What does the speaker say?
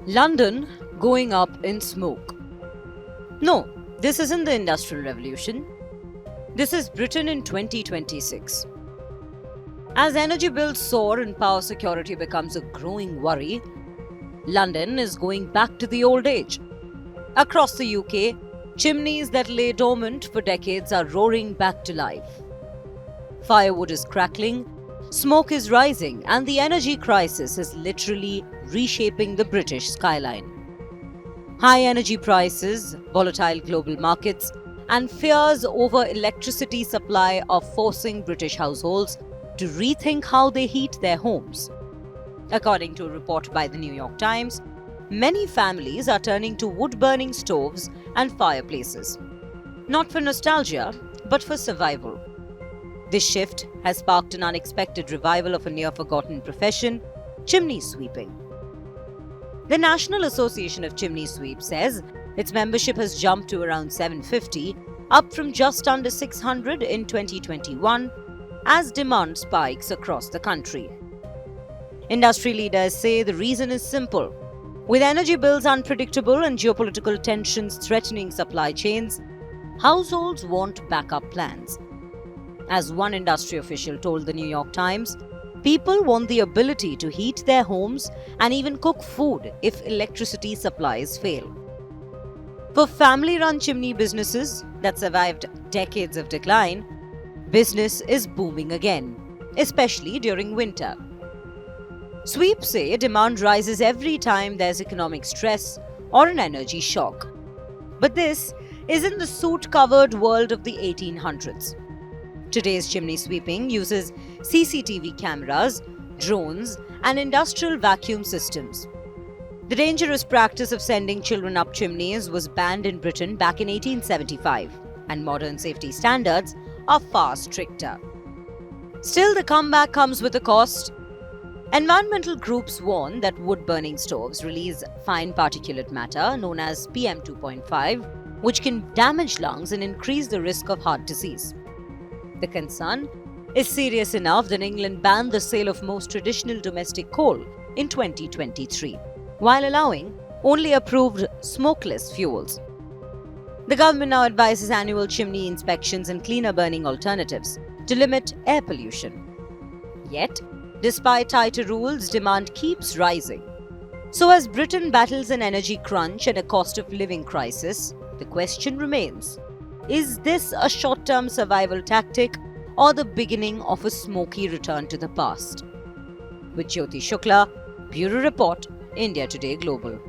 London going up in smoke. No, this isn't the Industrial Revolution. This is Britain in 2026. As energy bills soar and power security becomes a growing worry, London is going back to the old age. Across the UK, chimneys that lay dormant for decades are roaring back to life. Firewood is crackling, smoke is rising, and the energy crisis is literally reshaping the British skyline. High energy prices, volatile global markets, and fears over electricity supply are forcing British households to rethink how they heat their homes. According to a report by the New York Times, many families are turning to wood-burning stoves and fireplaces. Not for nostalgia, but for survival. This shift has sparked an unexpected revival of a near-forgotten profession, chimney sweeping. The National Association of Chimney Sweeps says its membership has jumped to around 750, up from just under 600 in 2021, as demand spikes across the country. Industry leaders say the reason is simple. With energy bills unpredictable and geopolitical tensions threatening supply chains, households want backup plans. As one industry official told the New York Times, people want the ability to heat their homes and even cook food if electricity supplies fail. For family-run chimney businesses that survived decades of decline, business is booming again, especially during winter. Sweeps say demand rises every time there's economic stress or an energy shock. But this isn't the soot-covered world of the 1800s. Today's chimney sweeping uses CCTV cameras, drones, and industrial vacuum systems. The dangerous practice of sending children up chimneys was banned in Britain back in 1875, and modern safety standards are far stricter. Still, the comeback comes with a cost. Environmental groups warn that wood-burning stoves release fine particulate matter known as PM2.5, which can damage lungs and increase the risk of heart disease. The concern is serious enough that England banned the sale of most traditional domestic coal in 2023, while allowing only approved smokeless fuels. The government now advises annual chimney inspections and cleaner burning alternatives to limit air pollution. Yet, despite tighter rules, demand keeps rising. So as Britain battles an energy crunch and a cost of living crisis, the question remains: is this a short-term survival tactic or the beginning of a smoky return to the past? With Jyoti Shukla, Bureau Report, India Today Global.